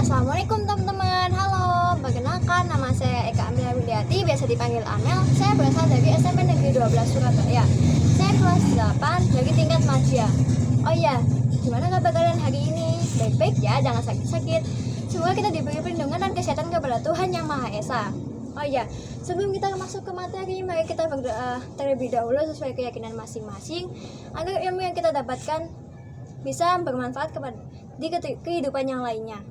Assalamualaikum teman-teman. Halo, perkenalkan nama saya Eka Amila Widiati, biasa dipanggil Amel. Saya berasal dari SMP Negeri 12 Surabaya. Saya kelas 8 dari tingkat madya. Oh iya, gimana kabar kalian hari ini? Baik-baik ya, jangan sakit-sakit. Semoga kita diberi perlindungan dan kesehatan kepada Tuhan Yang Maha Esa. Oh iya, sebelum kita masuk ke materi, mari kita berdoa terlebih dahulu sesuai keyakinan masing-masing agar ilmu yang kita dapatkan bisa bermanfaat di kehidupan yang lainnya.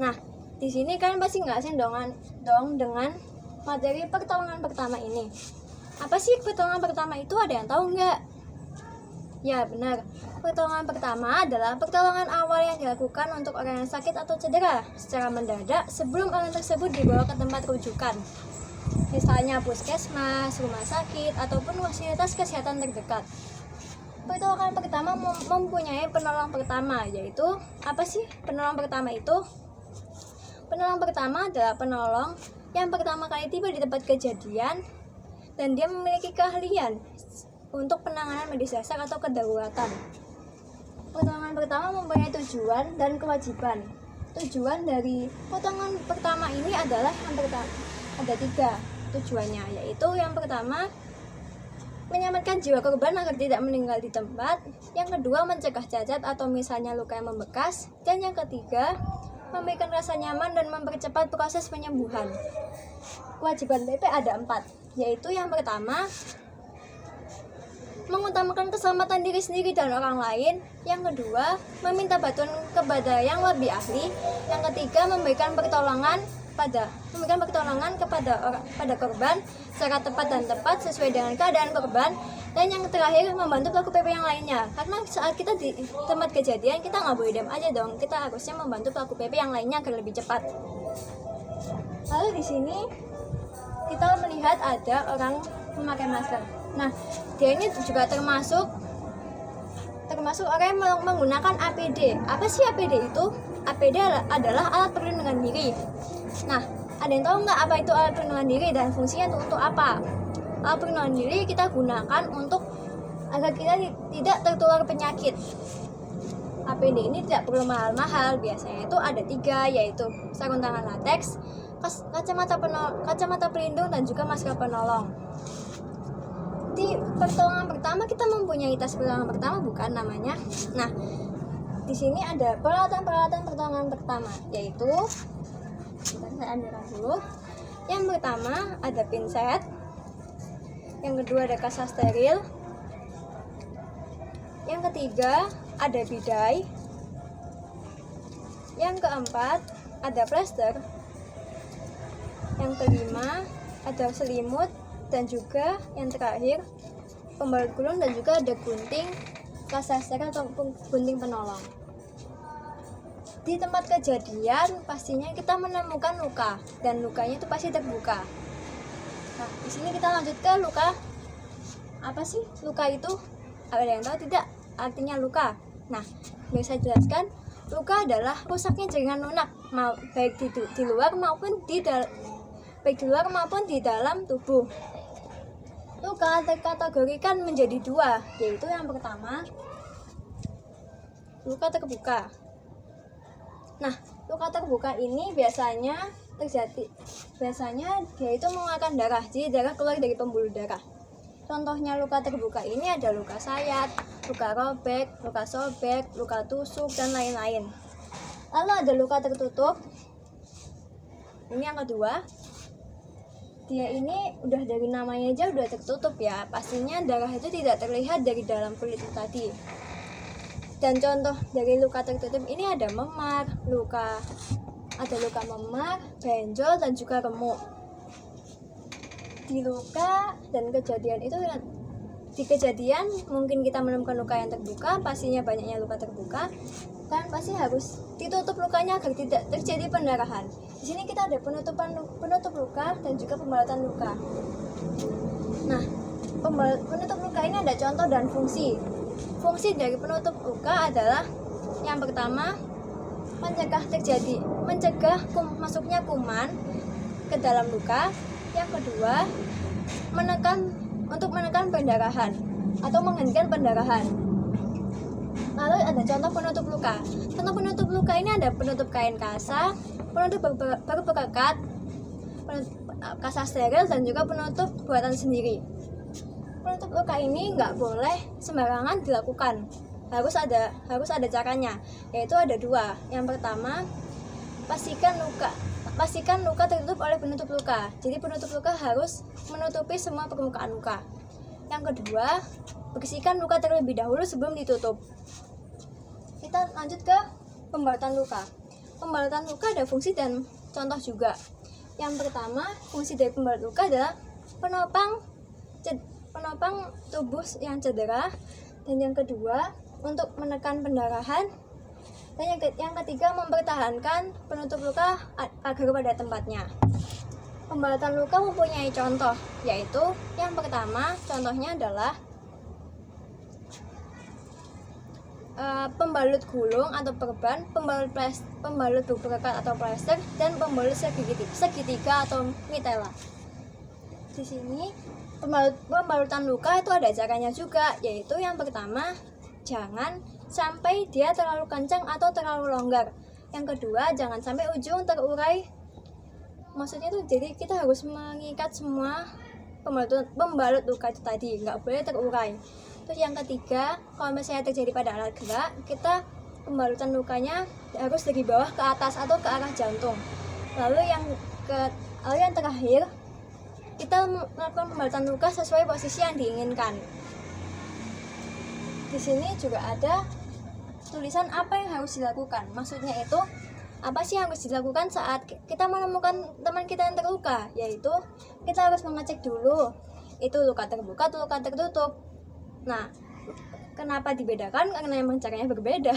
Nah, di sini kalian pasti nggak asing dong dengan materi pertolongan pertama ini. Apa sih pertolongan pertama itu? Ada yang tahu nggak? Ya benar, pertolongan pertama adalah pertolongan awal yang dilakukan untuk orang yang sakit atau cedera secara mendadak sebelum orang tersebut dibawa ke tempat rujukan. Misalnya puskesmas, rumah sakit, ataupun fasilitas kesehatan terdekat. Pertolongan pertama mempunyai penolong pertama, yaitu apa sih penolong pertama itu? Penolong pertama adalah penolong yang pertama kali tiba di tempat kejadian dan dia memiliki keahlian untuk penanganan medis dasar atau kedaruratan. Pertolongan pertama mempunyai tujuan dan kewajiban. Tujuan dari pertolongan pertama ini adalah yang pertama, ada 3 tujuannya, yaitu yang pertama menyelamatkan jiwa korban agar tidak meninggal di tempat, yang kedua mencegah cacat atau misalnya luka yang membekas, dan yang ketiga memberikan rasa nyaman dan mempercepat proses penyembuhan. Kewajiban PP ada 4, yaitu yang pertama mengutamakan keselamatan diri sendiri dan orang lain, yang kedua meminta bantuan kepada yang lebih ahli, yang ketiga memberikan pertolongan kepada korban secara tepat dan tepat sesuai dengan keadaan korban, dan yang terakhir membantu pelaku PP yang lainnya. Karena saat kita di tempat kejadian kita nggak boleh diam aja dong, kita harusnya membantu pelaku PP yang lainnya agar lebih cepat. Lalu di sini kita melihat ada orang memakai masker. Nah, dia ini juga termasuk orang yang menggunakan APD. Apa sih APD itu? APD adalah alat perlindungan diri. Nah, ada yang tahu nggak apa itu alat perlindungan diri dan fungsinya untuk apa? Alat perlindungan diri kita gunakan untuk agar kita tidak tertular penyakit. APD ini tidak perlu mahal-mahal, biasanya itu ada 3, yaitu sarung tangan latex, kacamata pelindung, dan juga masker penolong. Di pertolongan pertama kita mempunyai tas pertolongan pertama, bukan namanya. Nah, di sini ada peralatan pertolongan pertama, yaitu saya ambil dulu. Yang pertama ada pinset, yang kedua ada kasa steril, yang ketiga ada bidai, yang keempat ada plester, yang kelima ada selimut, dan juga yang terakhir pembalut gulung, dan juga ada gunting kasa steril atau gunting penolong. Di tempat kejadian pastinya kita menemukan luka, dan lukanya itu pasti terbuka. Nah, di sini kita lanjut ke luka. Apa sih luka itu? Ada yang tahu tidak artinya luka? Nah, bisa jelaskan. Luka adalah rusaknya jaringan lunak, baik di luar maupun di dalam tubuh. Luka terkategorikan menjadi 2, yaitu yang pertama luka terbuka. Nah, luka terbuka ini biasanya dia itu mengeluarkan darah, jadi darah keluar dari pembuluh darah. Contohnya luka terbuka ini ada luka sayat, luka robek, luka sobek, luka tusuk, dan lain-lain. Lalu ada luka tertutup. Ini yang kedua. Dia ini udah dari namanya aja udah tertutup ya. Pastinya darah itu tidak terlihat dari dalam kulit tadi. Dan contoh dari luka tertutup ini ada memar, luka memar, benjol, dan juga remuk. Di kejadian mungkin kita menemukan luka yang terbuka, pastinya banyaknya luka terbuka, kan pasti harus ditutup lukanya agar tidak terjadi pendarahan. Di sini kita ada penutup luka dan juga pembalatan luka. Nah, penutup luka ini ada contoh dan fungsi. Fungsi dari penutup luka adalah yang pertama mencegah masuknya kuman ke dalam luka. Yang kedua menekan pendarahan atau menghentikan pendarahan. Lalu ada contoh penutup luka. Contoh penutup luka ini ada penutup kain kasa, penutup baku perekat, kasa steril, dan juga penutup buatan sendiri. Penutup luka ini nggak boleh sembarangan dilakukan. Harus ada caranya, yaitu ada dua. Yang pertama, pastikan luka tertutup oleh penutup luka. Jadi penutup luka harus menutupi semua permukaan luka. Yang kedua, bersihkan luka terlebih dahulu sebelum ditutup. Kita lanjut ke pembalutan luka. Pembalutan luka ada fungsi dan contoh juga. Yang pertama, fungsi dari pembalut luka adalah penopang tubuh yang cedera, dan yang kedua untuk menekan pendarahan, dan yang ketiga mempertahankan penutup luka agar pada tempatnya. Pembalutan luka mempunyai contoh, yaitu yang pertama contohnya adalah pembalut gulung atau perban, pembalut berperekat atau plester, dan pembalut segitiga atau mitela. Di sini pembalutan luka itu ada caranya juga, yaitu yang pertama, jangan sampai dia terlalu kencang atau terlalu longgar. Yang kedua, jangan sampai ujung terurai. Maksudnya itu jadi kita harus mengikat semua pembalut luka itu tadi, nggak boleh terurai. Terus yang ketiga, kalau misalnya terjadi pada alat gerak, kita pembalutan lukanya harus dari bawah ke atas atau ke arah jantung. Lalu yang terakhir, kita melakukan pembalutan luka sesuai posisi yang diinginkan. Di sini juga ada tulisan apa yang harus dilakukan. Maksudnya itu, apa sih yang harus dilakukan saat kita menemukan teman kita yang terluka? Yaitu kita harus mengecek dulu itu luka terbuka atau luka tertutup. Nah, kenapa dibedakan? Karena memang caranya berbeda.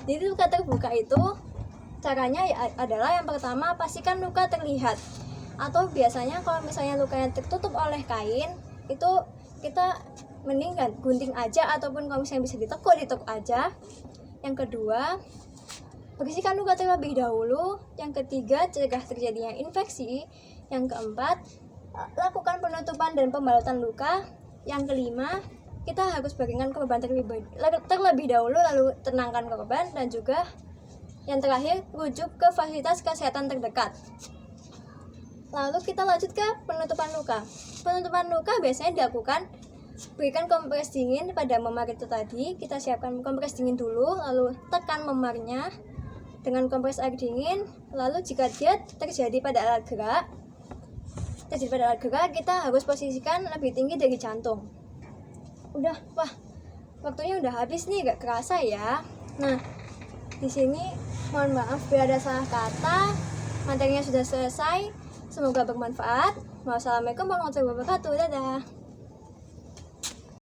Jadi luka terbuka itu caranya adalah yang pertama, pastikan luka terlihat. Atau biasanya kalau misalnya lukanya tertutup oleh kain, itu kita mending gunting aja, ataupun kalau misalnya bisa ditekuk aja. Yang kedua, bersihkan luka terlebih dahulu. Yang ketiga, cegah terjadinya infeksi. Yang keempat, lakukan penutupan dan pembalutan luka. Yang kelima, kita harus baringkan korban terlebih dahulu, lalu tenangkan korban. Dan juga yang terakhir, rujuk ke fasilitas kesehatan terdekat. Lalu kita lanjut ke penutupan luka. Penutupan luka biasanya dilakukan, berikan kompres dingin pada memar itu tadi. Kita siapkan kompres dingin dulu, lalu tekan memarnya dengan kompres air dingin. Lalu jika dia terjadi pada alat gerak, kita harus posisikan lebih tinggi dari jantung. Waktunya udah habis nih, gak kerasa ya. Nah, di sini mohon maaf bila ada salah kata. Materinya sudah selesai. Semoga bermanfaat. Wassalamualaikum warahmatullahi wabarakatuh. Dadah.